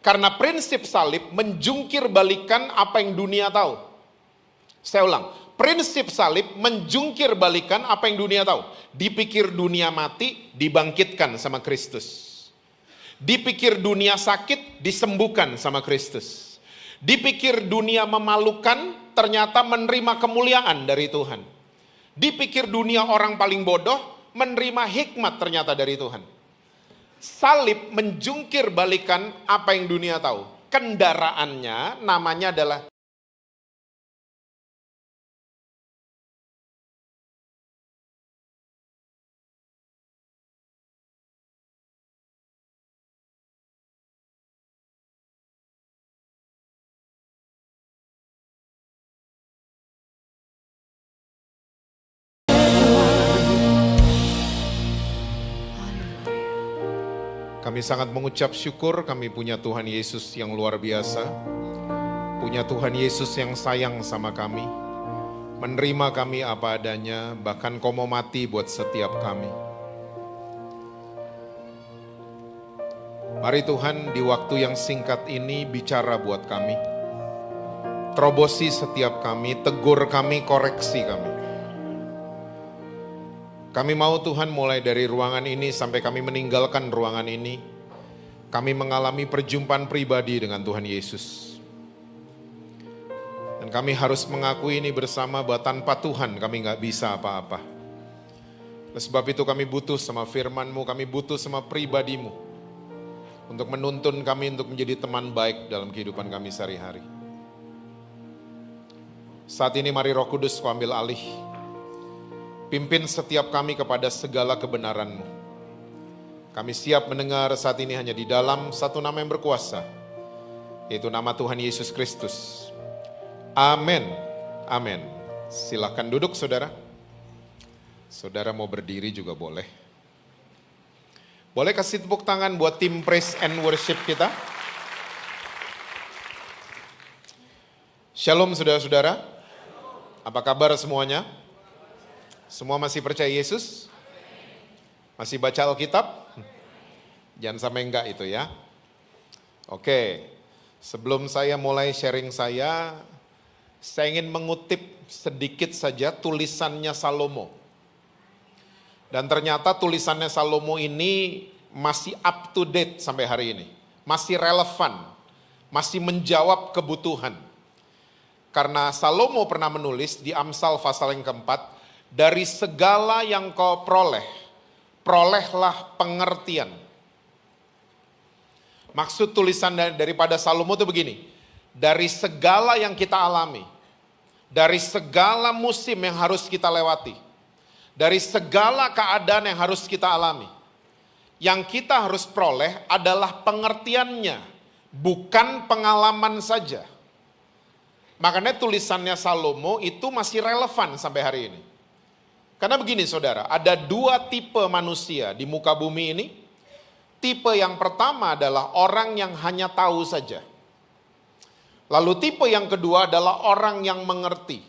Karena prinsip salib menjungkir balikan apa yang dunia tahu. Saya ulang, prinsip salib menjungkir balikan apa yang dunia tahu. Dipikir dunia mati, dibangkitkan sama Kristus. Dipikir dunia sakit, disembuhkan sama Kristus. Dipikir dunia memalukan, ternyata menerima kemuliaan dari Tuhan. Dipikir dunia orang paling bodoh, menerima hikmat ternyata dari Tuhan. Salib menjungkir balikan apa yang dunia tahu. Kendaraannya namanya adalah kami sangat mengucap syukur kami punya Tuhan Yesus yang luar biasa. Punya Tuhan Yesus yang sayang sama kami. Menerima kami apa adanya, bahkan Kau mau mati buat setiap kami. Mari Tuhan di waktu yang singkat ini bicara buat kami. Terobosi setiap kami, tegur kami, koreksi kami. Kami mau Tuhan mulai dari ruangan ini sampai kami meninggalkan ruangan ini, kami mengalami perjumpaan pribadi dengan Tuhan Yesus. Dan kami harus mengakui ini bersama bahwa tanpa Tuhan kami gak bisa apa-apa. Oleh sebab itu kami butuh sama firman-Mu, kami butuh sama pribadi-Mu, untuk menuntun kami untuk menjadi teman baik dalam kehidupan kami sehari-hari. Saat ini mari Roh Kudus Kau ambil alih. Pimpin setiap kami kepada segala kebenaran-Mu. Kami siap mendengar saat ini hanya di dalam satu nama yang berkuasa, yaitu nama Tuhan Yesus Kristus. Amin. Amin. Silakan duduk saudara. Saudara mau berdiri juga boleh. Boleh kasih tepuk tangan buat tim praise and worship kita. Shalom saudara-saudara. Apa kabar semuanya? Semua masih percaya Yesus? Masih baca Alkitab? Jangan sampai enggak itu ya. Oke, sebelum saya mulai sharing saya ingin mengutip sedikit saja tulisannya Salomo. Dan ternyata tulisannya Salomo ini masih up to date sampai hari ini. Masih relevan, masih menjawab kebutuhan. Karena Salomo pernah menulis di Amsal pasal yang keempat, dari segala yang kau peroleh, perolehlah pengertian. Maksud tulisan daripada Salomo itu begini, dari segala yang kita alami, dari segala musim yang harus kita lewati, dari segala keadaan yang harus kita alami, yang kita harus peroleh adalah pengertiannya, bukan pengalaman saja. Makanya tulisannya Salomo itu masih relevan sampai hari ini. Karena begini saudara, ada dua tipe manusia di muka bumi ini. Tipe yang pertama adalah orang yang hanya tahu saja. Lalu tipe yang kedua adalah orang yang mengerti.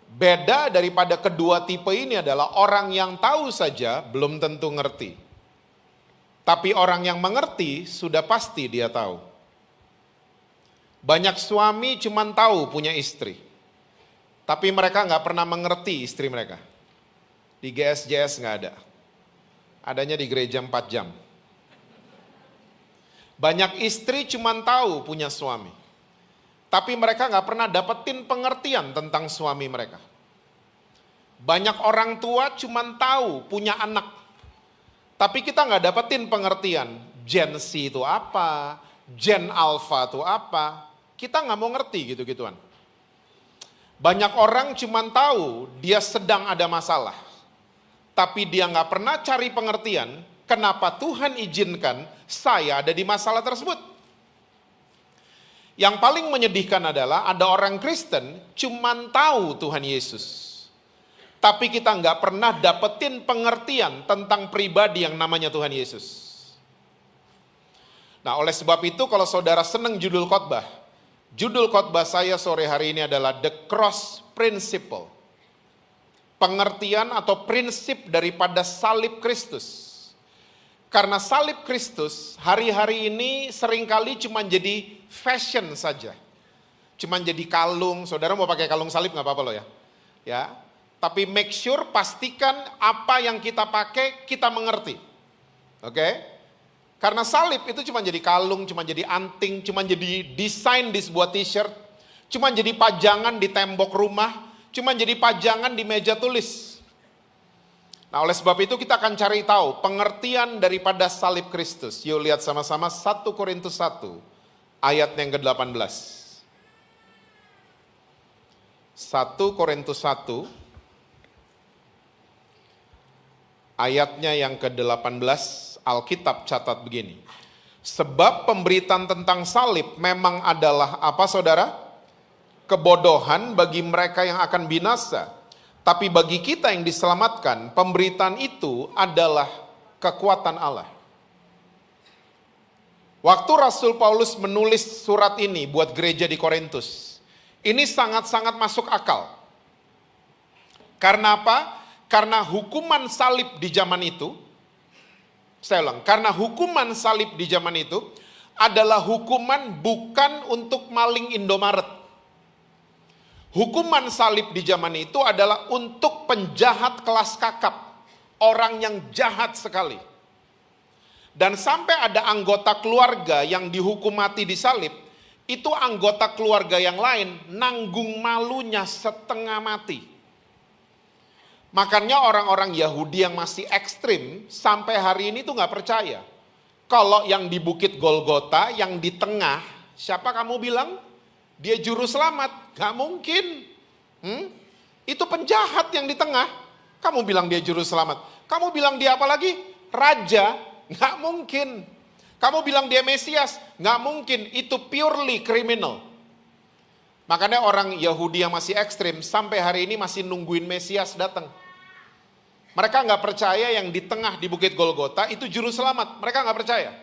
Beda daripada kedua tipe ini adalah orang yang tahu saja belum tentu ngerti. Tapi orang yang mengerti sudah pasti dia tahu. Banyak suami cuman tahu punya istri. Tapi mereka nggak pernah mengerti istri mereka. Di GSJS nggak ada. Adanya di gereja 4 jam. Banyak istri cuman tahu punya suami. Tapi mereka nggak pernah dapetin pengertian tentang suami mereka. Banyak orang tua cuman tahu punya anak. Tapi kita nggak dapetin pengertian. Gen Z itu apa? Gen Alpha itu apa? Kita nggak mau ngerti gitu-gituan. Banyak orang cuma tahu dia sedang ada masalah. Tapi dia nggak pernah cari pengertian kenapa Tuhan izinkan saya ada di masalah tersebut. Yang paling menyedihkan adalah ada orang Kristen cuma tahu Tuhan Yesus. Tapi kita nggak pernah dapetin pengertian tentang pribadi yang namanya Tuhan Yesus. Nah oleh sebab itu kalau saudara senang judul khotbah, judul khotbah saya sore hari ini adalah The Cross Principle. Pengertian atau prinsip daripada salib Kristus. Karena salib Kristus hari-hari ini seringkali cuma jadi fashion saja. Cuma jadi kalung, saudara mau pakai kalung salib nggak apa-apa loh ya. Ya, tapi make sure pastikan apa yang kita pakai kita mengerti. Oke? Karena salib itu cuma jadi kalung, cuma jadi anting, cuma jadi desain di sebuah t-shirt, cuma jadi pajangan di tembok rumah, cuma jadi pajangan di meja tulis. Nah, oleh sebab itu kita akan cari tahu pengertian daripada salib Kristus. Yuk lihat sama-sama 1 Korintus 1 ayat yang ke-18. 1 Korintus 1 ayatnya yang ke-18, Alkitab catat begini. Sebab pemberitaan tentang salib memang adalah apa saudara? Kebodohan bagi mereka yang akan binasa. Tapi bagi kita yang diselamatkan, pemberitaan itu adalah kekuatan Allah. Waktu Rasul Paulus menulis surat ini buat gereja di Korintus, ini sangat-sangat masuk akal. Karena apa? Karena hukuman salib di zaman itu, saya ulang, karena hukuman salib di zaman itu adalah hukuman bukan untuk maling Indomaret. Hukuman salib di zaman itu adalah untuk penjahat kelas kakap, orang yang jahat sekali. Dan sampai ada anggota keluarga yang dihukum mati di salib, itu anggota keluarga yang lain nanggung malunya setengah mati. Makanya orang-orang Yahudi yang masih ekstrim sampai hari ini tuh nggak percaya. Kalau yang di Bukit Golgota, yang di tengah, siapa kamu bilang? Dia juru selamat, gak mungkin. Itu penjahat yang di tengah. Kamu bilang dia juru selamat. Kamu bilang dia apa lagi? Raja, gak mungkin. Kamu bilang dia Mesias, gak mungkin. Itu purely criminal. Makanya orang Yahudi yang masih ekstrim sampai hari ini masih nungguin Mesias datang. Mereka gak percaya yang di tengah di Bukit Golgota itu juru selamat. Mereka gak percaya.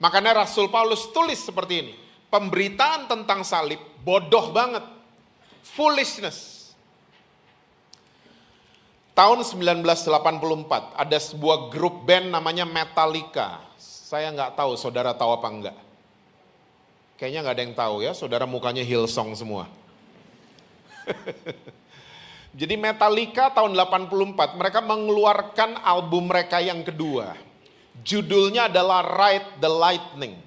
Makanya Rasul Paulus tulis seperti ini. Pemberitaan tentang salib bodoh banget. Foolishness. Tahun 1984 ada sebuah grup band namanya Metallica. Saya nggak tahu saudara tahu apa enggak. Kayaknya nggak ada yang tahu ya, saudara mukanya Hillsong semua. Jadi Metallica tahun 84 mereka mengeluarkan album mereka yang kedua. Judulnya adalah Ride the Lightning.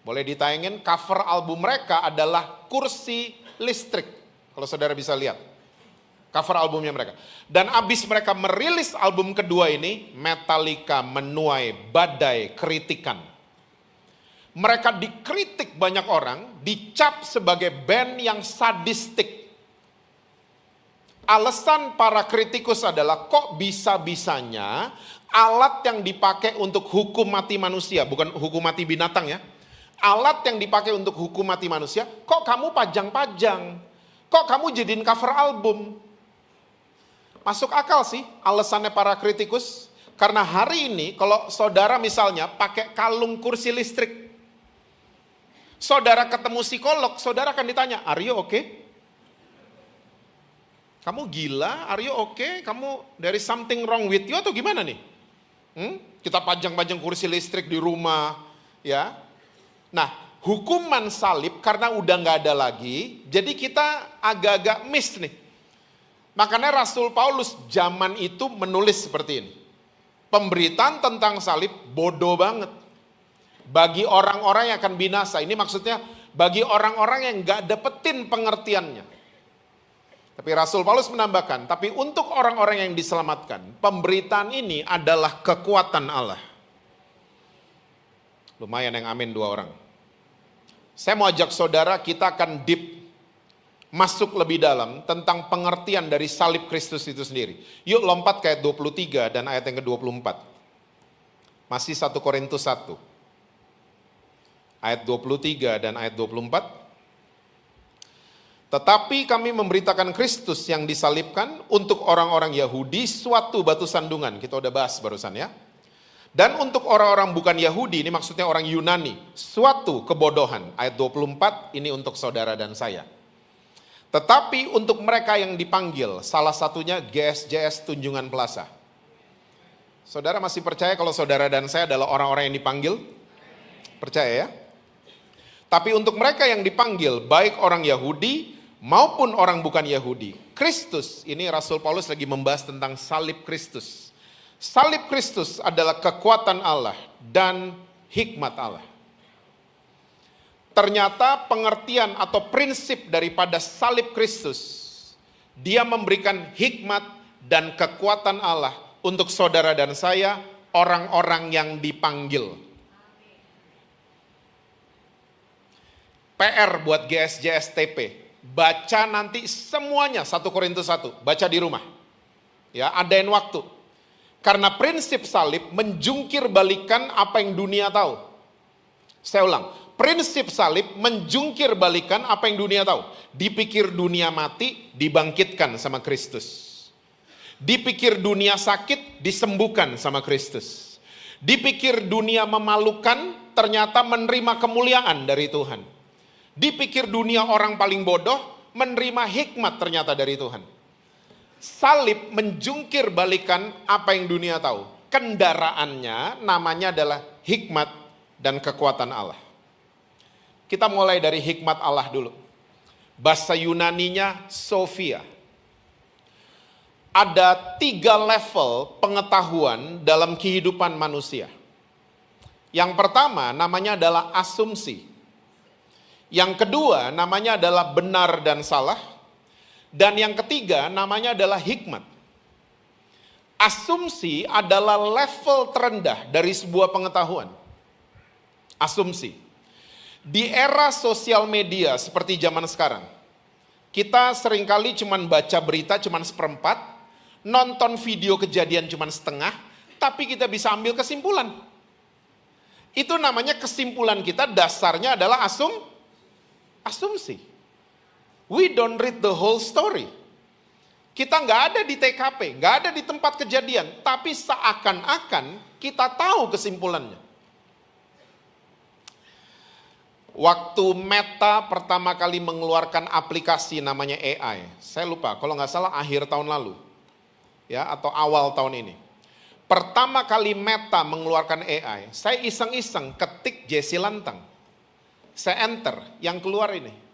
Boleh ditayangin, cover album mereka adalah kursi listrik. Kalau saudara bisa lihat. Cover albumnya mereka. Dan abis mereka merilis album kedua ini, Metallica menuai badai kritikan. Mereka dikritik banyak orang, dicap sebagai band yang sadistik. Alasan para kritikus adalah kok bisa-bisanya alat yang dipakai untuk hukum mati manusia, bukan hukum mati binatang ya. Alat yang dipakai untuk hukum mati manusia, kok kamu pajang-pajang? Kok kamu jadiin cover album? Masuk akal sih alasannya para kritikus. Karena hari ini kalau saudara misalnya pakai kalung kursi listrik, saudara ketemu psikolog, saudara akan ditanya, are you okay? Kamu gila, are you okay? Kamu there is something wrong with you atau gimana nih? Kita pajang-pajang kursi listrik di rumah, ya. Nah, hukuman salib karena udah nggak ada lagi, jadi kita agak-agak miss nih. Makanya Rasul Paulus zaman itu menulis seperti ini. Pemberitaan tentang salib bodoh banget. Bagi orang-orang yang akan binasa, ini maksudnya bagi orang-orang yang nggak dapetin pengertiannya. Tapi Rasul Paulus menambahkan, tapi untuk orang-orang yang diselamatkan, pemberitaan ini adalah kekuatan Allah. Lumayan yang amin 2 orang. Saya mau ajak saudara, kita akan deep masuk lebih dalam tentang pengertian dari salib Kristus itu sendiri. Yuk lompat ke ayat 23 dan ayat yang ke-24. Masih 1 Korintus 1. Ayat 23 dan ayat 24. Tetapi kami memberitakan Kristus yang disalibkan untuk orang-orang Yahudi suatu batu sandungan. Kita udah bahas barusan ya. Dan untuk orang-orang bukan Yahudi, ini maksudnya orang Yunani, suatu kebodohan. Ayat 24 ini untuk saudara dan saya. Tetapi untuk mereka yang dipanggil, salah satunya GSJS Tunjungan Plaza. Saudara masih percaya kalau saudara dan saya adalah orang-orang yang dipanggil? Percaya ya? Tapi untuk mereka yang dipanggil, baik orang Yahudi maupun orang bukan Yahudi, Kristus, ini Rasul Paulus lagi membahas tentang salib Kristus. Salib Kristus adalah kekuatan Allah dan hikmat Allah. Ternyata pengertian atau prinsip daripada salib Kristus, dia memberikan hikmat dan kekuatan Allah untuk saudara dan saya, orang-orang yang dipanggil. PR buat GSJSTP, baca nanti semuanya 1 Korintus 1, baca di rumah. Ya, adain waktu. Karena prinsip salib menjungkir balikan apa yang dunia tahu. Saya ulang, prinsip salib menjungkir balikan apa yang dunia tahu. Dipikir dunia mati, dibangkitkan sama Kristus. Dipikir dunia sakit, disembuhkan sama Kristus. Dipikir dunia memalukan, ternyata menerima kemuliaan dari Tuhan. Dipikir dunia orang paling bodoh, menerima hikmat ternyata dari Tuhan. Salib menjungkir balikan apa yang dunia tahu. Kendaraannya namanya adalah hikmat dan kekuatan Allah. Kita mulai dari hikmat Allah dulu. Bahasa Yunaninya Sophia. Ada 3 level pengetahuan dalam kehidupan manusia. Yang pertama namanya adalah asumsi. Yang kedua namanya adalah benar dan salah. Dan yang ketiga namanya adalah hikmat. Asumsi adalah level terendah dari sebuah pengetahuan. Asumsi. Di era sosial media seperti zaman sekarang, kita seringkali cuman baca berita cuman seperempat, nonton video kejadian cuman setengah, tapi kita bisa ambil kesimpulan. Itu namanya kesimpulan kita dasarnya adalah asumsi. We don't read the whole story. Kita nggak ada di TKP, nggak ada di tempat kejadian, tapi seakan-akan kita tahu kesimpulannya. Waktu Meta pertama kali mengeluarkan aplikasi namanya AI, saya lupa, kalau nggak salah akhir tahun lalu, ya atau awal tahun ini. Pertama kali Meta mengeluarkan AI, saya iseng-iseng ketik Jesse Lantang. Saya enter, yang keluar ini.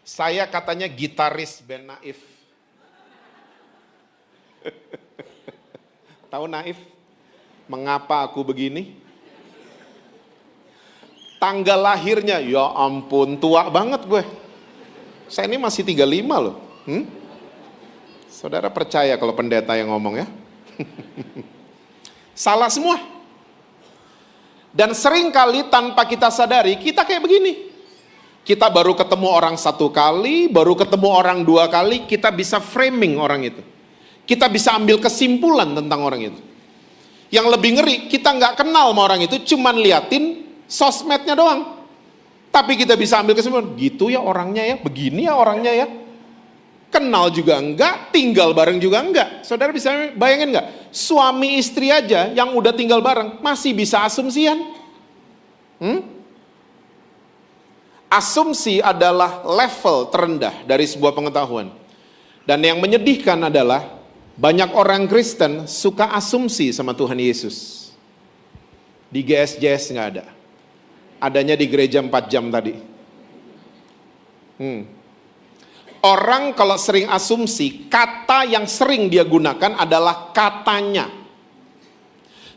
Saya katanya gitaris band Naif. Tahu Naif? Mengapa aku begini? Tanggal lahirnya, ya ampun, tua banget gue. Saya ini masih 35 loh. Saudara percaya kalau pendeta yang ngomong ya? Salah semua. Dan seringkali tanpa kita sadari, kita kayak begini. Kita baru ketemu orang 1 kali, baru ketemu orang 2 kali, kita bisa framing orang itu. Kita bisa ambil kesimpulan tentang orang itu. Yang lebih ngeri, kita nggak kenal sama orang itu, cuman liatin sosmednya doang. Tapi kita bisa ambil kesimpulan, gitu ya orangnya ya, begini ya orangnya ya. Kenal juga enggak, tinggal bareng juga enggak. Saudara bisa bayangin enggak? Suami istri aja yang udah tinggal bareng, masih bisa asumsian. Asumsi adalah level terendah dari sebuah pengetahuan. Dan yang menyedihkan adalah, banyak orang Kristen suka asumsi sama Tuhan Yesus. Di GSJS nggak ada. Adanya di gereja 4 jam tadi. Orang kalau sering asumsi, kata yang sering dia gunakan adalah katanya.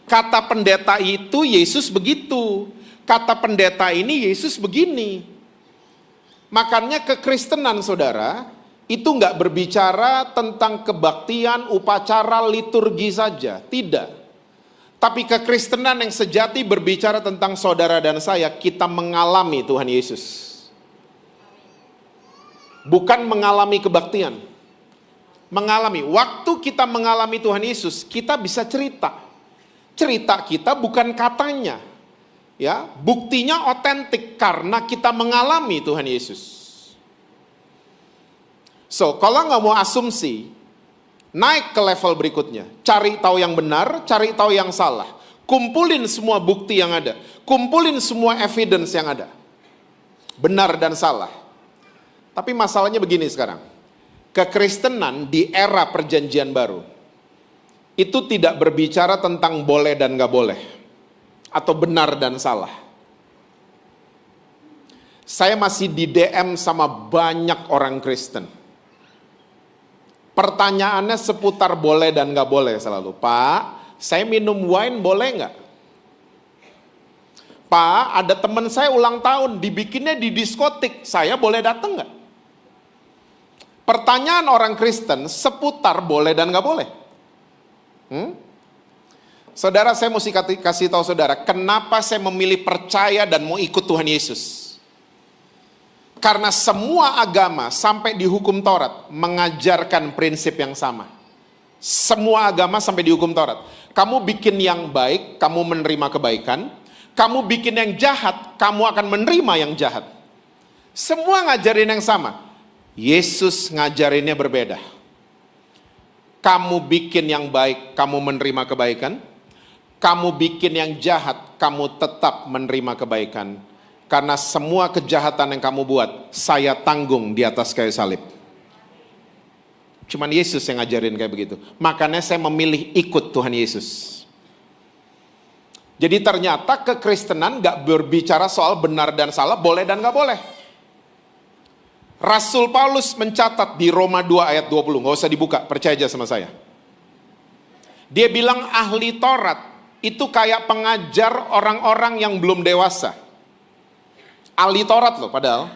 Kata pendeta itu Yesus begitu. Kata pendeta ini Yesus begini. Makanya kekristenan saudara, itu nggak berbicara tentang kebaktian, upacara, liturgi saja. Tidak. Tapi kekristenan yang sejati berbicara tentang saudara dan saya, kita mengalami Tuhan Yesus. Bukan mengalami kebaktian. Mengalami. Waktu kita mengalami Tuhan Yesus, kita bisa cerita. Cerita kita bukan katanya. Ya, buktinya otentik karena kita mengalami Tuhan Yesus. So, kalau nggak mau asumsi, naik ke level berikutnya. Cari tahu yang benar, cari tahu yang salah. Kumpulin semua bukti yang ada. Kumpulin semua evidence yang ada. Benar dan salah. Tapi masalahnya begini sekarang. Kekristenan di era perjanjian baru. itu tidak berbicara tentang boleh dan gak boleh, atau benar dan salah. Saya masih di DM sama banyak orang Kristen. Pertanyaannya seputar boleh dan gak boleh selalu. Pak, saya minum wine boleh gak? Pak, ada teman saya ulang tahun, dibikinnya di diskotik, saya boleh datang gak? Pertanyaan orang Kristen seputar boleh dan gak boleh. Saudara, saya mesti kasih tahu saudara, kenapa saya memilih percaya dan mau ikut Tuhan Yesus. Karena semua agama sampai di hukum Taurat mengajarkan prinsip yang sama. Semua agama sampai di hukum Taurat. Kamu bikin yang baik, kamu menerima kebaikan. Kamu bikin yang jahat, kamu akan menerima yang jahat. Semua ngajarin yang sama. Yesus ngajarinnya berbeda. Kamu bikin yang baik, kamu menerima kebaikan. Kamu bikin yang jahat, kamu tetap menerima kebaikan. Karena semua kejahatan yang kamu buat, saya tanggung di atas kayu salib. Cuman Yesus yang ngajarin kayak begitu. Makanya saya memilih ikut Tuhan Yesus. Jadi ternyata kekristenan gak berbicara soal benar dan salah, boleh dan gak boleh. Rasul Paulus mencatat di Roma 2 ayat 20, gak usah dibuka, percaya aja sama saya. Dia bilang ahli Taurat itu kayak pengajar orang-orang yang belum dewasa. Ahli Taurat loh padahal.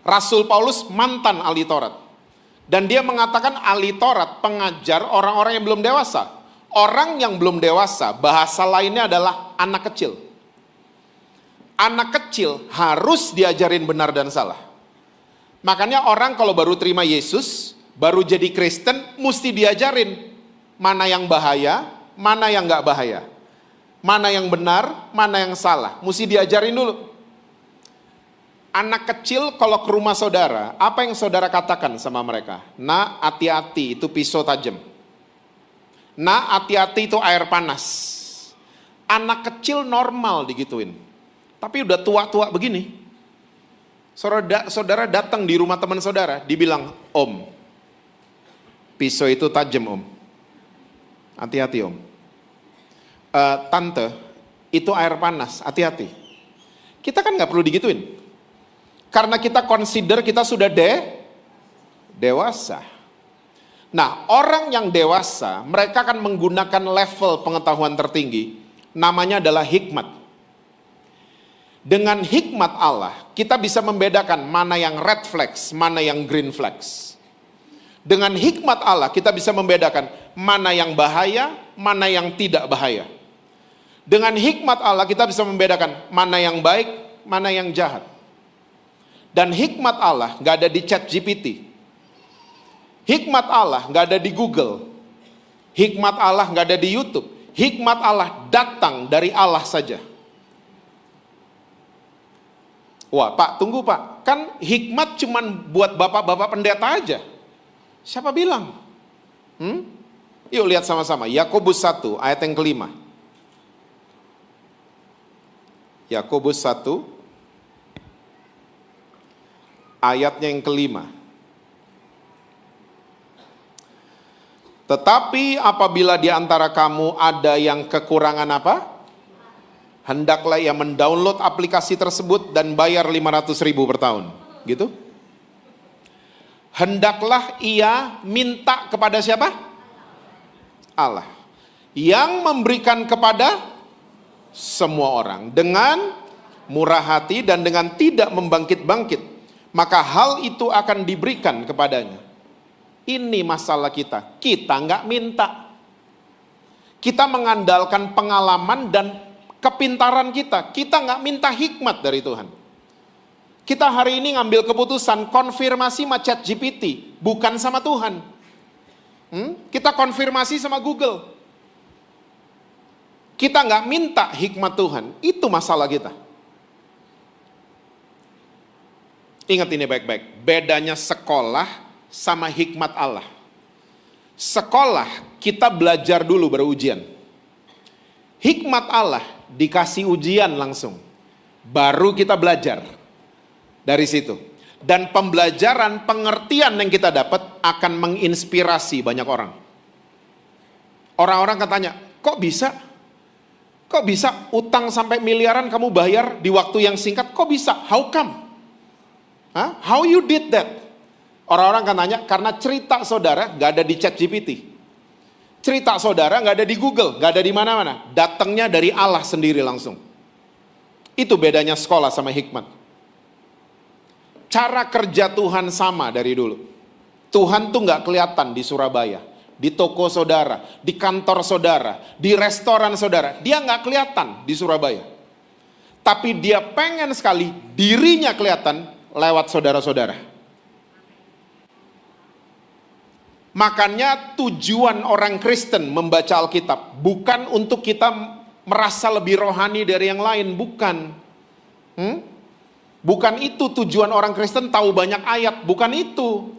Rasul Paulus mantan ahli Taurat. Dan dia mengatakan ahli Taurat pengajar orang-orang yang belum dewasa. Orang yang belum dewasa, bahasa lainnya adalah anak kecil. Anak kecil harus diajarin benar dan salah. Makanya orang kalau baru terima Yesus, baru jadi Kristen, mesti diajarin mana yang bahaya, mana yang gak bahaya. Mana yang benar, mana yang salah. Mesti diajarin dulu. Anak kecil kalau ke rumah saudara, apa yang saudara katakan sama mereka? Nak, hati-hati, itu pisau tajam. Nak, hati-hati, itu air panas. Anak kecil normal digituin. Tapi udah tua-tua begini. Saudara datang di rumah teman saudara, dibilang, Om, pisau itu tajam Om. Hati-hati Om. Tante, itu air panas, hati-hati. Kita kan gak perlu digituin. Karena kita consider kita sudah dewasa. Nah, orang yang dewasa, mereka akan menggunakan level pengetahuan tertinggi. Namanya adalah hikmat. Dengan hikmat Allah, kita bisa membedakan mana yang red flags, mana yang green flags. Dengan hikmat Allah, kita bisa membedakan mana yang bahaya, mana yang tidak bahaya. Dengan hikmat Allah, kita bisa membedakan mana yang baik, mana yang jahat. Dan hikmat Allah gak ada di ChatGPT. Hikmat Allah gak ada di Google. Hikmat Allah gak ada di YouTube. Hikmat Allah datang dari Allah saja. Wah Pak, tunggu Pak. Kan hikmat cuman buat bapak-bapak pendeta aja. Siapa bilang? Yuk lihat sama-sama. Yakobus 1 ayat yang kelima. Yakobus 1 ayatnya yang kelima. Tetapi apabila di antara kamu ada yang kekurangan apa? Hendaklah ia mendownload aplikasi tersebut dan bayar 500.000 per tahun. Gitu? Hendaklah ia minta kepada siapa? Allah. Yang memberikan kepada semua orang. Dengan murah hati dan dengan tidak membangkit-bangkit. Maka hal itu akan diberikan kepadanya. Ini masalah kita. Kita nggak minta. Kita mengandalkan pengalaman dan kepintaran kita. Kita nggak minta hikmat dari Tuhan. Kita hari ini ngambil keputusan konfirmasi sama ChatGPT, bukan sama Tuhan. Kita konfirmasi sama Google. Kita nggak minta hikmat Tuhan. Itu masalah kita. Ingat ini baik-baik, bedanya sekolah sama hikmat Allah. Sekolah, kita belajar dulu baru ujian. Hikmat Allah, dikasih ujian langsung. Baru kita belajar dari situ. Dan pembelajaran, pengertian yang kita dapat akan menginspirasi banyak orang. Orang-orang katanya, kok bisa? Kok bisa utang sampai miliaran kamu bayar di waktu yang singkat? Kok bisa? How come? How you did that? Orang-orang kan tanya, karena cerita saudara gak ada di ChatGPT. Cerita saudara gak ada di Google, gak ada di mana-mana. Datangnya dari Allah sendiri langsung. Itu bedanya sekolah sama hikmat. Cara kerja Tuhan sama dari dulu. Tuhan tuh gak kelihatan di Surabaya, di toko saudara, di kantor saudara, di restoran saudara. Dia gak kelihatan di Surabaya. Tapi dia pengen sekali dirinya kelihatan lewat saudara-saudara. Makanya tujuan orang Kristen membaca Alkitab bukan untuk kita merasa lebih rohani dari yang lain, bukan. Bukan itu tujuan orang Kristen tahu banyak ayat, bukan itu.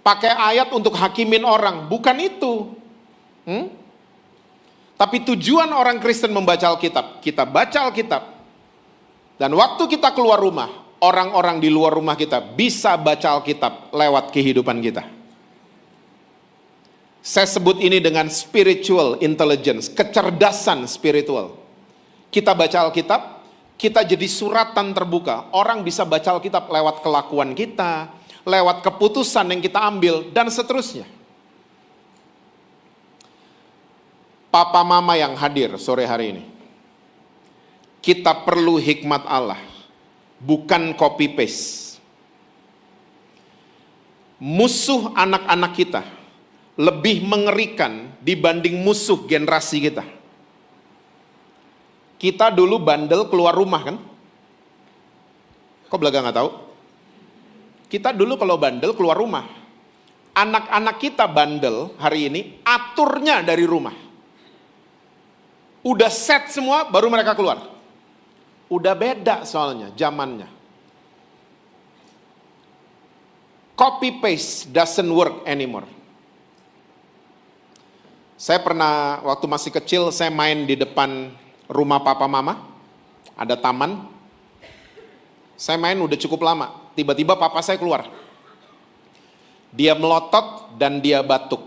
Pakai ayat untuk hakimin orang, bukan itu. Tapi tujuan orang Kristen membaca Alkitab, kita baca Alkitab. Dan waktu kita keluar rumah, orang-orang di luar rumah kita bisa baca Alkitab lewat kehidupan kita. Saya sebut ini dengan spiritual intelligence, kecerdasan spiritual. Kita baca Alkitab, kita jadi suratan terbuka. Orang bisa baca Alkitab lewat kelakuan kita, lewat keputusan yang kita ambil, dan seterusnya. Papa mama yang hadir sore hari ini, kita perlu hikmat Allah, bukan copy paste. Musuh anak-anak kita lebih mengerikan dibanding musuh generasi kita. Kita dulu bandel keluar rumah kan? Kok belaga nggak tahu? Kita dulu kalau bandel keluar rumah. Anak-anak kita bandel hari ini aturnya dari rumah. Udah set semua baru mereka keluar. Udah beda soalnya zamannya. Copy paste doesn't work anymore. Saya pernah waktu masih kecil saya main di depan rumah papa mama, ada taman. Saya main udah cukup lama, tiba-tiba papa saya keluar. Dia melotot dan dia batuk.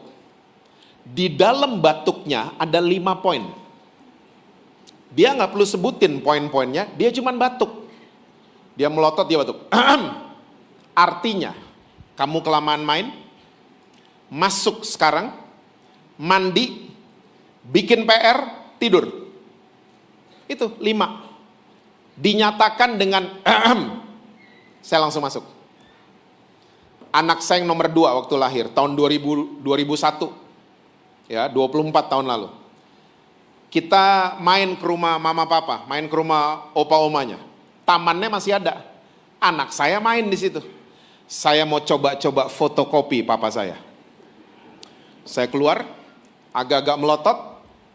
Di dalam batuknya ada 5 poin. Dia nggak perlu sebutin poin-poinnya, dia cuma batuk. Dia melotot, dia batuk. Artinya, kamu kelamaan main, masuk sekarang, mandi, bikin PR, tidur. Itu 5. Dinyatakan dengan saya langsung masuk. Anak saya yang nomor 2 waktu lahir, tahun 2001. Ya, 24 tahun lalu. Kita main ke rumah mama papa, main ke rumah opa omanya. Tamannya masih ada. Anak saya main di situ. Saya mau coba-coba fotokopi papa saya. Saya keluar, agak-agak melotot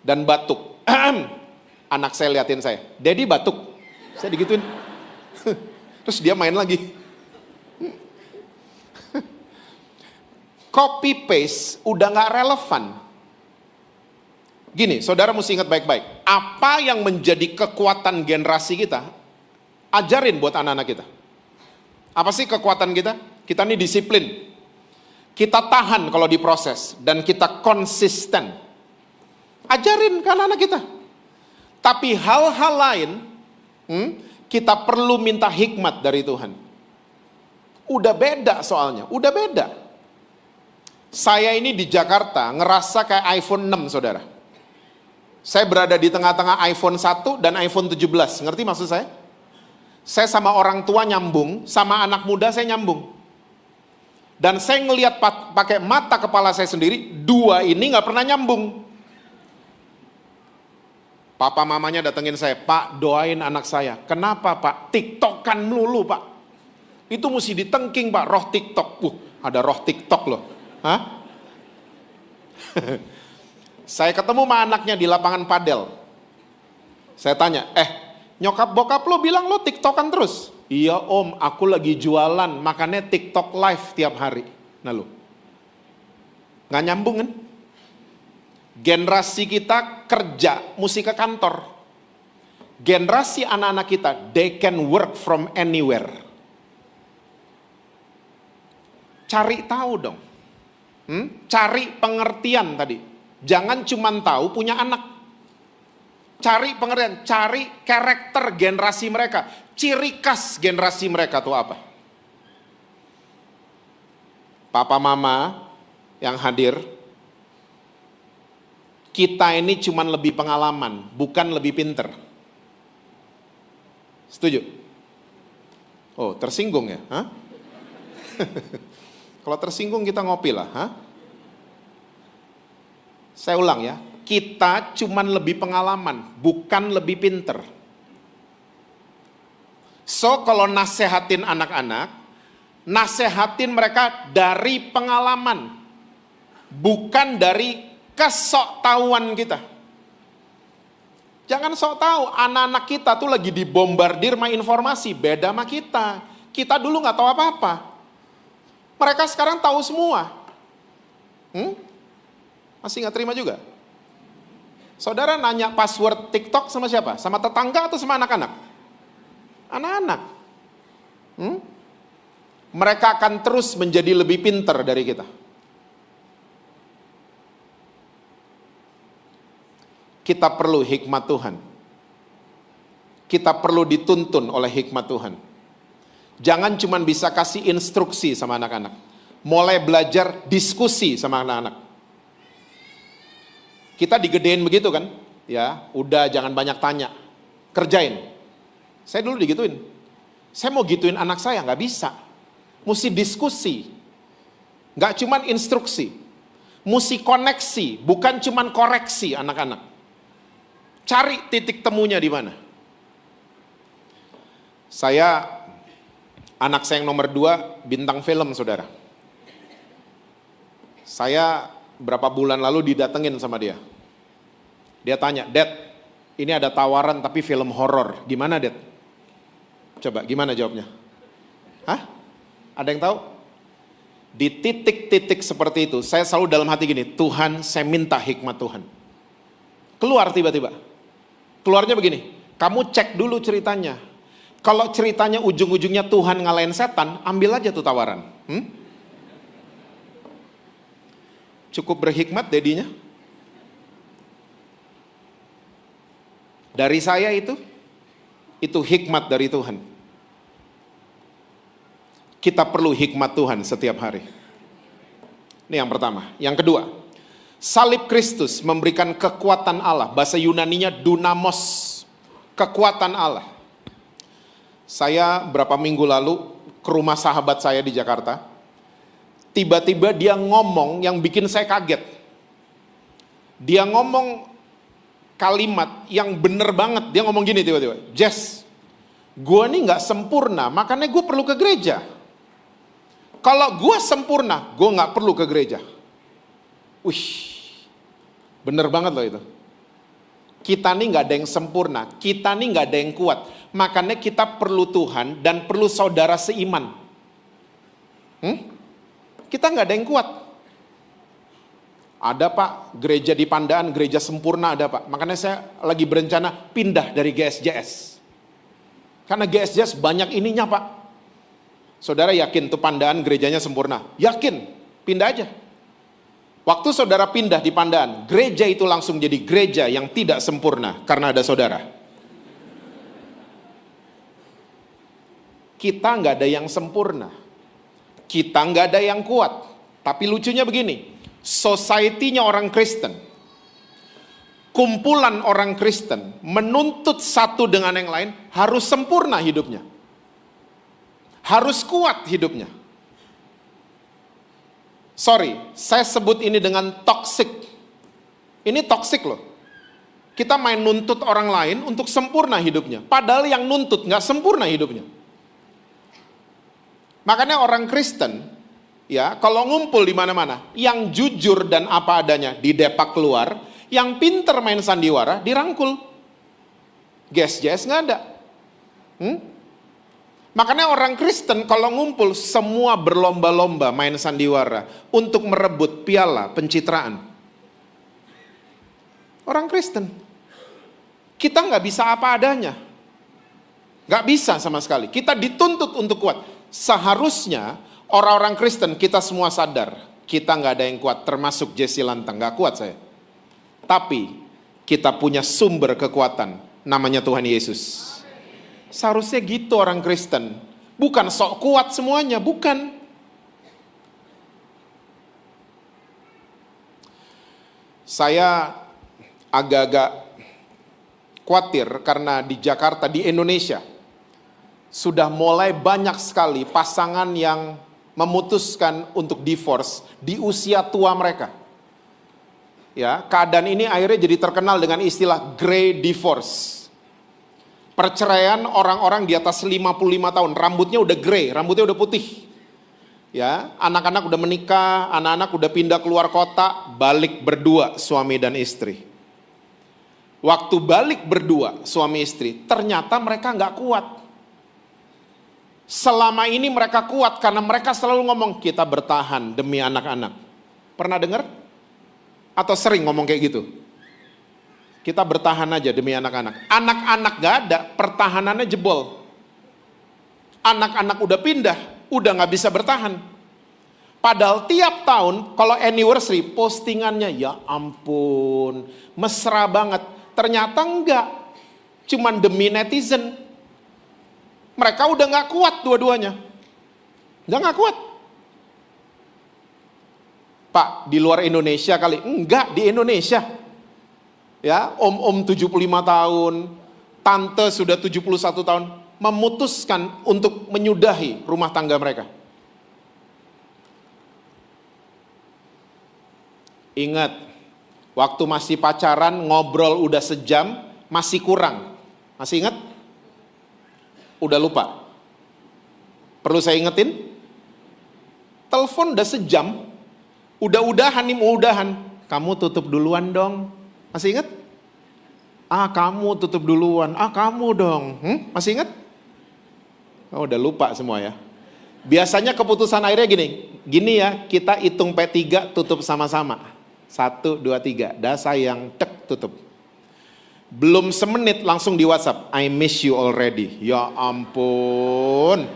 dan batuk. Anak saya liatin saya, "Daddy batuk." Saya digituin. Terus dia main lagi. Copy paste udah gak relevan. Gini, saudara mesti ingat baik-baik. Apa yang menjadi kekuatan generasi kita, ajarin buat anak-anak kita. Apa sih kekuatan kita? Kita ini disiplin. Kita tahan kalau diproses dan kita konsisten. Ajarin ke anak-anak kita. Tapi hal-hal lain, kita perlu minta hikmat dari Tuhan. Udah beda soalnya, udah beda. Saya ini di Jakarta ngerasa kayak iPhone 6, saudara. Saya berada di tengah-tengah iPhone 1 dan iPhone 17, ngerti maksud saya? Saya sama orang tua nyambung, sama anak muda saya nyambung. Dan saya ngelihat pakai mata kepala saya sendiri, 2 ini gak pernah nyambung. Papa mamanya datengin saya, "Pak, doain anak saya." "Kenapa, Pak?" "TikTokan melulu, Pak." "Itu mesti ditengking, Pak, roh TikTok." Ada roh TikTok loh. Hah? Saya ketemu sama anaknya di lapangan padel. Saya tanya, nyokap bokap lo bilang lo TikTokan terus?" "Iya om, aku lagi jualan, makanya TikTok live tiap hari." Nah lo, gak nyambung kan? Generasi kita kerja, mesti ke kantor. Generasi anak-anak kita, they can work from anywhere. Cari tahu dong. Cari pengertian tadi. Jangan cuma tahu punya anak. Cari pengertian, cari karakter generasi mereka. Ciri khas generasi mereka itu apa? Papa mama yang hadir, kita ini cuma lebih pengalaman, bukan lebih pinter. Setuju? Oh, tersinggung ya? Hah? Kalau tersinggung kita ngopi lah. Hah? Saya ulang ya, kita cuma lebih pengalaman, bukan lebih pinter. So, kalau nasehatin anak-anak, nasehatin mereka dari pengalaman, bukan dari kesoktahuan kita. Jangan sok tahu, anak-anak kita tuh lagi dibombardir sama informasi, beda sama kita. Kita dulu nggak tahu apa-apa. Mereka sekarang tahu semua. Masih nggak terima juga? Saudara nanya password TikTok sama siapa? Sama tetangga atau sama anak-anak? Anak-anak. Mereka akan terus menjadi lebih pintar dari kita. Kita perlu hikmat Tuhan. Kita perlu dituntun oleh hikmat Tuhan. Jangan cuma bisa kasih instruksi sama anak-anak. Mulai belajar diskusi sama anak-anak. Kita digedein begitu kan? Ya, udah jangan banyak tanya. Kerjain. Saya dulu digituin. Saya mau gituin anak saya, nggak bisa. Mesti diskusi. Nggak cuma instruksi. Mesti koneksi, bukan cuma koreksi anak-anak. Cari titik temunya di mana. Anak saya yang nomor 2, bintang film, saudara. Saya berapa bulan lalu didatengin sama dia. Dia tanya, Dad, ini ada tawaran tapi film horor. Gimana, Dad? Coba, gimana jawabnya? Hah? Ada yang tahu? Di titik-titik seperti itu, saya selalu dalam hati gini, Tuhan, saya minta hikmat Tuhan. Keluar tiba-tiba. Keluarnya begini, kamu cek dulu ceritanya. Kalau ceritanya ujung-ujungnya Tuhan ngalahin setan, ambil aja tuh tawaran. Cukup berhikmat dedinya. Dari saya itu hikmat dari Tuhan. Kita perlu hikmat Tuhan setiap hari. Ini yang pertama. Yang kedua, salib Kristus memberikan kekuatan Allah. Bahasa Yunaninya dunamos, kekuatan Allah. Saya berapa minggu lalu ke rumah sahabat saya di Jakarta. Tiba-tiba dia ngomong yang bikin saya kaget. Dia ngomong kalimat yang bener banget. Dia ngomong gini tiba-tiba, Jess, gue nih gak sempurna, makanya gue perlu ke gereja. Kalau gue sempurna, gue gak perlu ke gereja. Wih, bener banget loh itu. Kita nih gak ada yang sempurna, kita nih gak ada yang kuat. Makanya kita perlu Tuhan dan perlu saudara seiman. Kita gak ada yang kuat. Ada Pak, gereja di Pandaan, gereja sempurna ada Pak. Makanya saya lagi berencana pindah dari GSJS. Karena GSJS banyak ininya Pak. Saudara yakin tuh Pandaan gerejanya sempurna? Yakin, pindah aja. Waktu saudara pindah di Pandaan, gereja itu langsung jadi gereja yang tidak sempurna karena ada saudara. Kita nggak ada yang sempurna. Kita nggak ada yang kuat. Tapi lucunya begini, society-nya orang Kristen, kumpulan orang Kristen menuntut satu dengan yang lain harus sempurna hidupnya. Harus kuat hidupnya. Sorry, saya sebut ini dengan toxic. Ini toxic loh. Kita main nuntut orang lain untuk sempurna hidupnya. Padahal yang nuntut nggak sempurna hidupnya. Makanya orang Kristen, ya kalau ngumpul di mana-mana, yang jujur dan apa adanya didepak keluar, yang pinter main sandiwara dirangkul. GSJS nggak ada. Makanya orang Kristen kalau ngumpul semua berlomba-lomba main sandiwara untuk merebut piala pencitraan. Orang Kristen. Kita nggak bisa apa adanya. Nggak bisa sama sekali. Kita dituntut untuk kuat. Seharusnya orang-orang Kristen kita semua sadar. Kita nggak ada yang kuat, termasuk Jesse Lantang. Nggak kuat saya. tapi kita punya sumber kekuatan, namanya Tuhan Yesus. Seharusnya gitu orang Kristen. Bukan sok kuat semuanya, bukan. Saya agak-agak khawatir karena di Jakarta, di Indonesia, sudah mulai banyak sekali pasangan yang memutuskan untuk divorce di usia tua mereka. Ya, keadaan ini akhirnya jadi terkenal dengan istilah grey divorce. Perceraian orang-orang di atas 55 tahun, rambutnya udah grey, rambutnya udah putih. Ya, anak-anak udah menikah, anak-anak udah pindah keluar kota, balik berdua suami dan istri. Waktu balik berdua suami istri, ternyata mereka nggak kuat. Selama ini mereka kuat karena mereka selalu ngomong, kita bertahan demi anak-anak. Pernah dengar? Atau sering ngomong kayak gitu? Kita bertahan aja demi anak-anak. Anak-anak gak ada, pertahanannya jebol. Anak-anak udah pindah, udah gak bisa bertahan. Padahal tiap tahun kalau anniversary postingannya, ya ampun, mesra banget. Ternyata enggak, cuman demi netizen. Mereka udah gak kuat dua-duanya. Udah gak kuat. Pak, di luar Indonesia kali? Enggak, di Indonesia. Ya, om-om 75 tahun, tante sudah 71 tahun, memutuskan untuk menyudahi rumah tangga mereka. Ingat, waktu masih pacaran, ngobrol udah sejam, masih kurang. Masih ingat? Udah lupa? Perlu saya ingetin? Telepon udah sejam, udah-udahan nih mau udahan, kamu tutup duluan dong. Masih ingat? Kamu tutup duluan, kamu dong. Masih ingat? Oh, udah lupa semua ya. Biasanya keputusan akhirnya gini ya, kita hitung P3 tutup sama-sama. 1, 2, 3, dah sayang, tek tutup. Belum semenit langsung di WhatsApp, I miss you already. Ya ampun.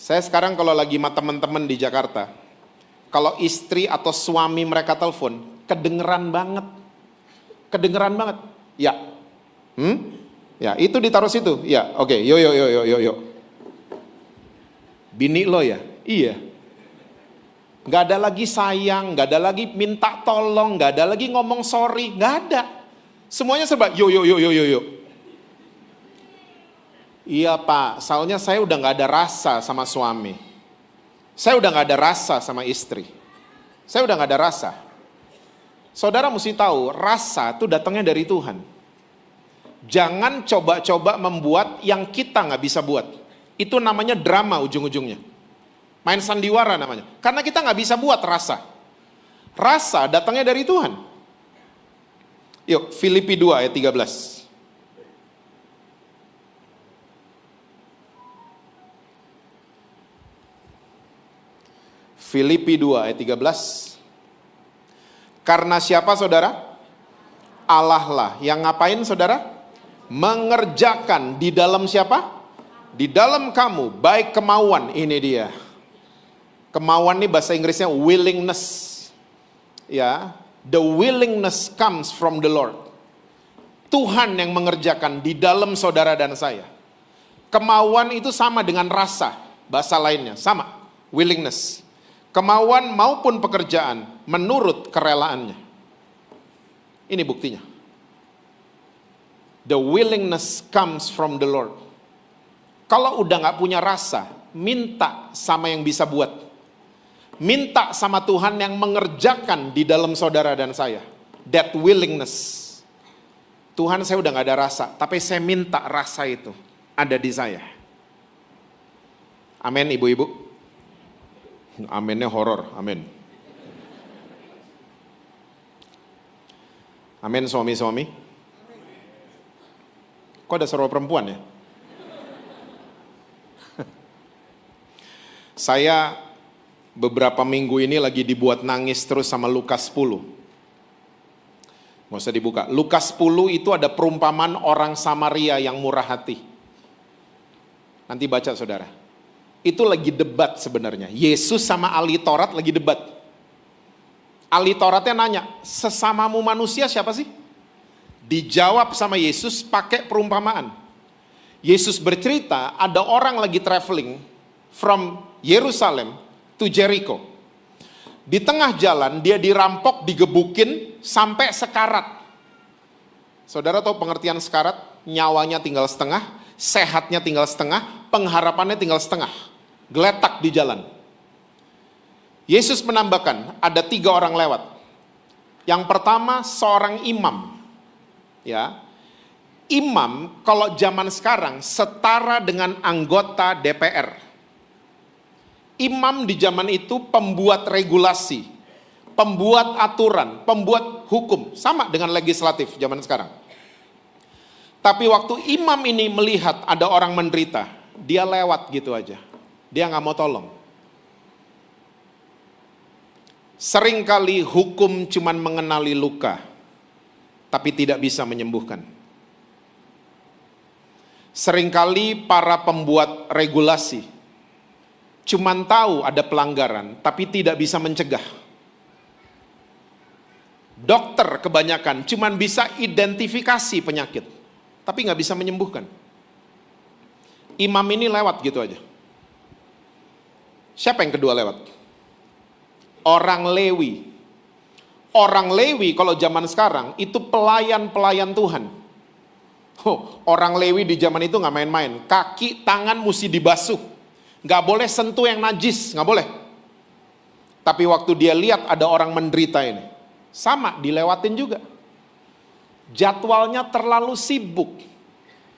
Saya sekarang kalau lagi sama teman-teman di Jakarta, kalau istri atau suami mereka telepon, kedengeran banget. Kedengeran banget. Ya. Ya, itu ditaruh situ. Ya, oke. Yo. Bini lo ya? Iya. Gak ada lagi sayang, gak ada lagi minta tolong, gak ada lagi ngomong sorry, gak ada. Semuanya serba yo. Iya Pak, soalnya saya udah gak ada rasa sama suami. Saya udah gak ada rasa sama istri. Saya udah gak ada rasa. Saudara mesti tahu, rasa itu datangnya dari Tuhan. Jangan coba-coba membuat yang kita gak bisa buat. Itu namanya drama ujung-ujungnya. Main sandiwara namanya. Karena kita gak bisa buat rasa. Rasa datangnya dari Tuhan. Yuk, Filipi 2 ayat 13. Filipi 2 ayat 13. Karena siapa saudara? Allah lah yang ngapain saudara? Mengerjakan di dalam siapa? Di dalam kamu, baik kemauan, ini dia. Kemauan ini bahasa Inggrisnya willingness. Ya, the willingness comes from the Lord. Tuhan yang mengerjakan di dalam saudara dan saya. Kemauan itu sama dengan rasa, bahasa lainnya sama, willingness. Kemauan maupun pekerjaan menurut kerelaannya. Ini buktinya. The willingness comes from the Lord. Kalau udah gak punya rasa, minta sama yang bisa buat. Minta sama Tuhan yang mengerjakan di dalam saudara dan saya. That willingness. Tuhan, saya udah gak ada rasa, tapi saya minta rasa itu ada di saya. Amin ibu-ibu. Aminnya horor, amin. Amin suami-suami. Kok ada suara perempuan ya? Saya beberapa minggu ini lagi dibuat nangis terus sama Lukas 10. Nggak usah dibuka. Lukas 10 itu ada perumpamaan orang Samaria yang murah hati. Nanti baca saudara. Itu lagi debat sebenarnya. Yesus sama ahli Taurat lagi debat. ahli Tauratnya nanya, sesamamu manusia siapa sih? Dijawab sama Yesus pakai perumpamaan. Yesus bercerita ada orang lagi traveling from Yerusalem to Jericho. Di tengah jalan dia dirampok, digebukin sampai sekarat. Saudara tahu pengertian sekarat? Nyawanya tinggal setengah, sehatnya tinggal setengah, pengharapannya tinggal setengah. Geletak di jalan. Yesus menambahkan ada 3 orang lewat. Yang pertama seorang imam. Ya, imam kalau zaman sekarang setara dengan anggota DPR. Imam di zaman itu pembuat regulasi, pembuat aturan, pembuat hukum, sama dengan legislatif zaman sekarang. Tapi waktu imam ini melihat ada orang menderita, dia lewat gitu aja. Dia nggak mau tolong. Seringkali hukum cuman mengenali luka, tapi tidak bisa menyembuhkan. Seringkali para pembuat regulasi cuman tahu ada pelanggaran, tapi tidak bisa mencegah. Dokter kebanyakan cuman bisa identifikasi penyakit, tapi nggak bisa menyembuhkan. Imam ini lewat gitu aja. Siapa yang kedua lewat? Orang Lewi. Orang Lewi kalau zaman sekarang itu pelayan-pelayan Tuhan. Orang Lewi di zaman itu nggak main-main. Kaki, tangan mesti dibasuh. Nggak boleh sentuh yang najis, nggak boleh. Tapi waktu dia lihat ada orang menderita ini, sama dilewatin juga. Jadwalnya terlalu sibuk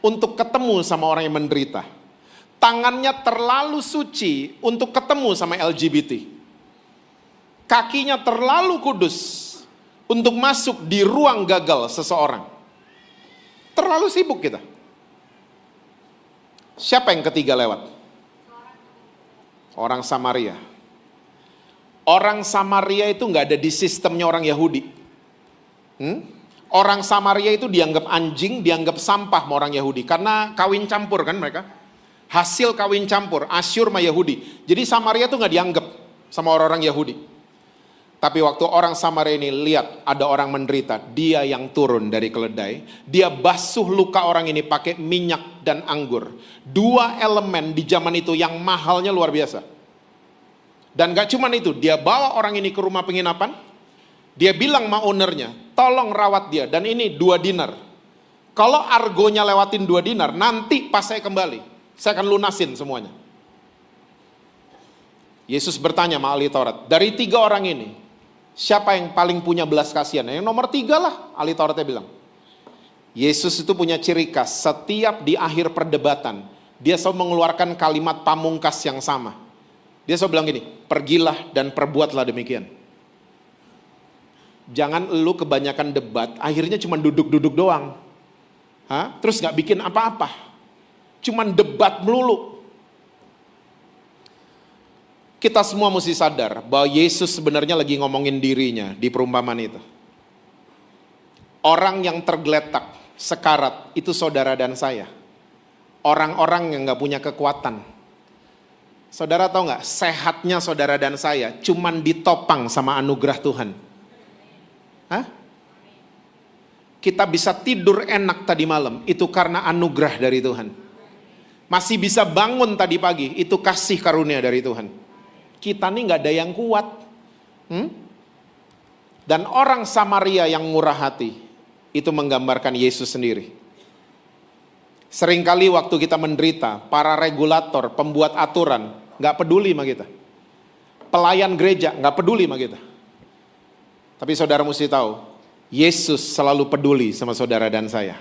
untuk ketemu sama orang yang menderita. Tangannya terlalu suci untuk ketemu sama LGBT. Kakinya terlalu kudus untuk masuk di ruang gagal seseorang. Terlalu sibuk kita. Siapa yang ketiga lewat? Orang Samaria. Orang Samaria itu nggak ada di sistemnya orang Yahudi. Orang Samaria itu dianggap anjing, dianggap sampah sama orang Yahudi. Karena kawin campur kan mereka. Hasil kawin campur, Asyur sama Yahudi. Jadi Samaria itu nggak dianggap sama orang-orang Yahudi. Tapi waktu orang Samaria ini lihat ada orang menderita, dia yang turun dari keledai. Dia basuh luka orang ini pakai minyak dan anggur. 2 elemen di zaman itu yang mahalnya luar biasa. Dan gak cuman itu, dia bawa orang ini ke rumah penginapan. Dia bilang sama ownernya, tolong rawat dia. Dan ini 2 dinar. Kalau argonya lewatin 2 dinar, nanti pas saya kembali, saya akan lunasin semuanya. Yesus bertanya sama ahli Taurat, dari 3 orang ini, siapa yang paling punya belas kasihan? Yang nomor 3 lah, ahli Tauratnya bilang. Yesus itu punya ciri khas, setiap di akhir perdebatan, dia selalu mengeluarkan kalimat pamungkas yang sama. Dia selalu bilang gini, pergilah dan perbuatlah demikian. Jangan lu kebanyakan debat, akhirnya cuma duduk-duduk doang. Terus gak bikin apa-apa. Cuman debat melulu. Kita semua mesti sadar bahwa Yesus sebenarnya lagi ngomongin dirinya di perumpamaan itu. Orang yang tergeletak, sekarat, itu saudara dan saya. Orang-orang yang gak punya kekuatan. Saudara tahu gak, sehatnya saudara dan saya cuman ditopang sama anugerah Tuhan. Kita bisa tidur enak tadi malam, itu karena anugerah dari Tuhan. Masih bisa bangun tadi pagi, itu kasih karunia dari Tuhan. Kita nih gak ada yang kuat. Dan orang Samaria yang murah hati, itu menggambarkan Yesus sendiri. Seringkali waktu kita menderita, para regulator, pembuat aturan, gak peduli sama kita. Pelayan gereja gak peduli sama kita. Tapi saudara mesti tahu, Yesus selalu peduli sama saudara dan saya.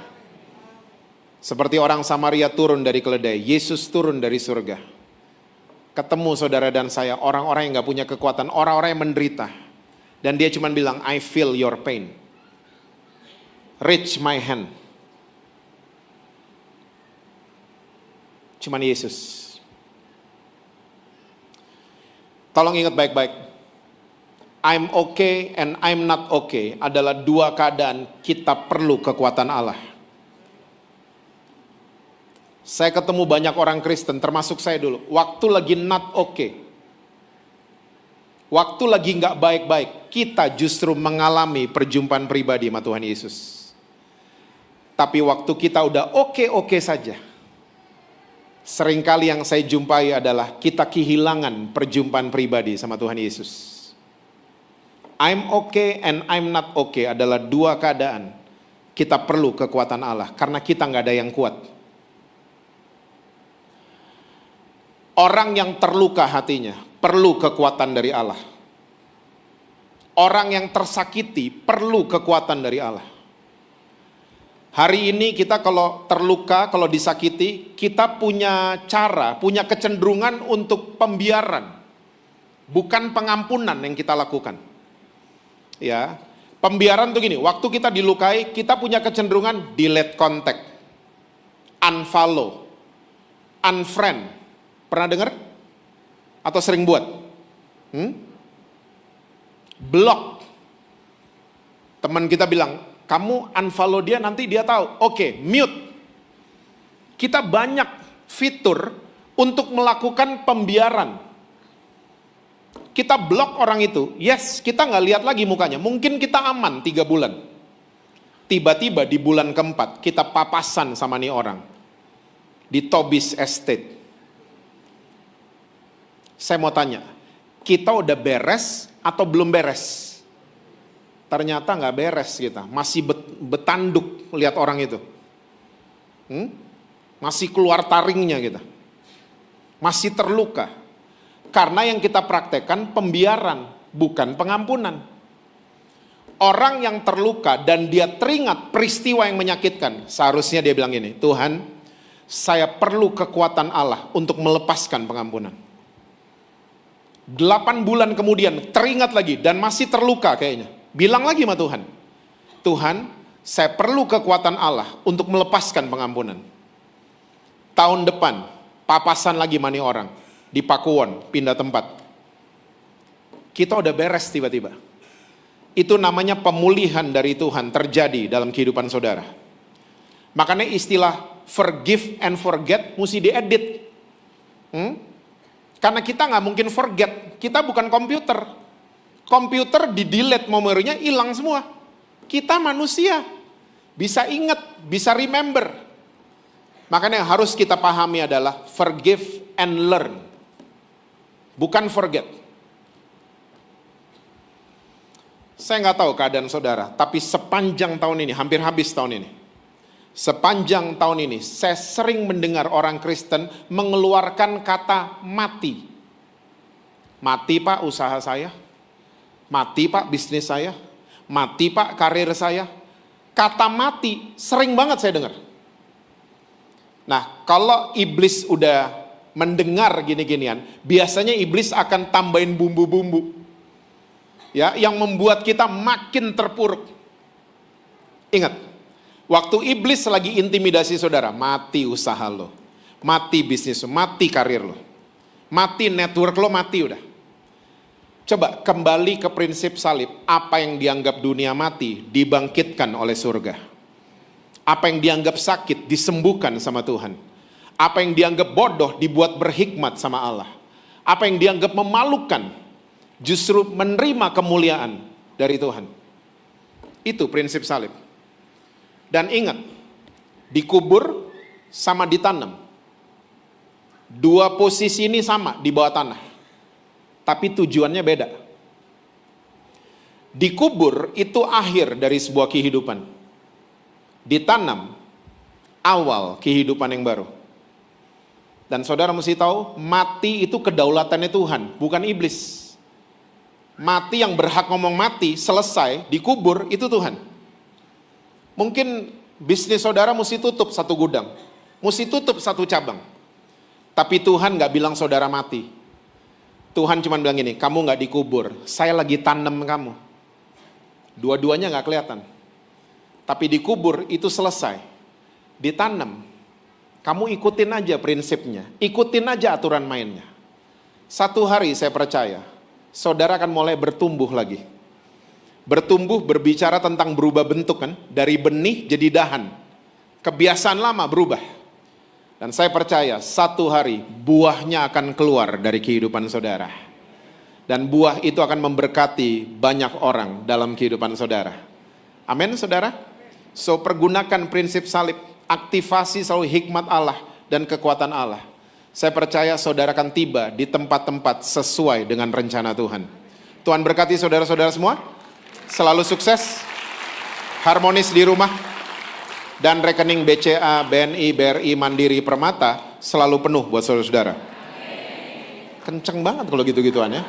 Seperti orang Samaria turun dari keledai, Yesus turun dari surga. Ketemu saudara dan saya, orang-orang yang gak punya kekuatan, orang-orang yang menderita. Dan dia cuma bilang, I feel your pain. Reach my hand. Cuman Yesus. Tolong ingat baik-baik. I'm okay and I'm not okay adalah 2 keadaan kita perlu kekuatan Allah. Saya ketemu banyak orang Kristen, termasuk saya dulu. Waktu lagi not okay. Waktu lagi nggak baik-baik, kita justru mengalami perjumpaan pribadi sama Tuhan Yesus. Tapi waktu kita udah oke-oke saja, seringkali yang saya jumpai adalah kita kehilangan perjumpaan pribadi sama Tuhan Yesus. I'm okay and I'm not okay adalah dua keadaan. Kita perlu kekuatan Allah karena kita nggak ada yang kuat. Orang yang terluka hatinya perlu kekuatan dari Allah. Orang yang tersakiti perlu kekuatan dari Allah. Hari ini kita kalau terluka, kalau disakiti, kita punya cara, punya kecenderungan untuk pembiaran. Bukan pengampunan yang kita lakukan. Ya, pembiaran tuh gini, waktu kita dilukai, kita punya kecenderungan delete kontak, unfollow, unfriend. Pernah dengar? Atau sering buat? Block. Teman kita bilang, kamu unfollow dia nanti dia tahu. Oke, mute. Kita banyak fitur untuk melakukan pembiaran. Kita blok orang itu. Yes, kita nggak lihat lagi mukanya. Mungkin kita aman 3 bulan. Tiba-tiba di bulan keempat kita papasan sama nih orang. Di Tobis Estate. Saya mau tanya, kita udah beres atau belum beres? Ternyata nggak beres kita, masih betanduk lihat orang itu. Masih keluar taringnya kita. Masih terluka. Karena yang kita praktekkan pembiaran, bukan pengampunan. Orang yang terluka dan dia teringat peristiwa yang menyakitkan, seharusnya dia bilang ini, Tuhan, saya perlu kekuatan Allah untuk melepaskan pengampunan. 8 bulan kemudian teringat lagi dan masih terluka kayaknya. Bilang lagi sama Tuhan, Tuhan, saya perlu kekuatan Allah untuk melepaskan pengampunan. Tahun depan, papasan lagi mani orang, di Pakuwon, pindah tempat. Kita udah beres tiba-tiba. Itu namanya pemulihan dari Tuhan terjadi dalam kehidupan saudara. Makanya istilah forgive and forget mesti diedit. Karena kita nggak mungkin forget, kita bukan komputer. Komputer di-delete memorinya hilang semua. Kita manusia, bisa ingat, bisa remember. Makanya yang harus kita pahami adalah forgive and learn. Bukan forget. Saya nggak tahu keadaan saudara, tapi sepanjang tahun ini, hampir habis tahun ini. Sepanjang tahun ini, saya sering mendengar orang Kristen mengeluarkan kata mati. Mati Pak usaha saya. Mati Pak bisnis saya, mati Pak karir saya. Kata mati sering banget saya dengar. Nah, kalau iblis udah mendengar gini-ginian, biasanya iblis akan tambahin bumbu-bumbu. Ya, yang membuat kita makin terpuruk. Ingat, waktu iblis lagi intimidasi saudara, mati usaha lo, mati bisnis lo, mati karir lo, mati network lo, mati udah. Coba kembali ke prinsip salib. Apa yang dianggap dunia mati dibangkitkan oleh surga. Apa yang dianggap sakit disembuhkan sama Tuhan. Apa yang dianggap bodoh dibuat berhikmat sama Allah. Apa yang dianggap memalukan justru menerima kemuliaan dari Tuhan. Itu prinsip salib. Dan ingat, dikubur sama ditanam. Dua posisi ini sama di bawah tanah. Tapi tujuannya beda. Dikubur itu akhir dari sebuah kehidupan. Ditanam awal kehidupan yang baru. Dan saudara mesti tahu, mati itu kedaulatannya Tuhan, bukan iblis. Mati yang berhak ngomong mati, selesai, dikubur, itu Tuhan. Mungkin bisnis saudara mesti tutup 1 gudang, mesti tutup 1 cabang. Tapi Tuhan gak bilang saudara mati. Tuhan cuma bilang gini, kamu gak dikubur, saya lagi tanam kamu. Dua-duanya gak kelihatan. Tapi dikubur itu selesai. Ditanam. Kamu ikutin aja prinsipnya, ikutin aja aturan mainnya. Satu hari saya percaya, saudara akan mulai bertumbuh lagi. Bertumbuh berbicara tentang berubah bentuk kan, dari benih jadi dahan. Kebiasaan lama berubah. Dan saya percaya satu hari buahnya akan keluar dari kehidupan saudara. Dan buah itu akan memberkati banyak orang dalam kehidupan saudara. Amin saudara? So pergunakan prinsip salib, aktivasi selalu hikmat Allah dan kekuatan Allah. Saya percaya saudara akan tiba di tempat-tempat sesuai dengan rencana Tuhan. Tuhan berkati saudara-saudara semua. Selalu sukses, harmonis di rumah, dan rekening BCA, BNI, BRI, Mandiri, Permata selalu penuh buat saudara-saudara. Kenceng banget kalau gitu-gituan ya.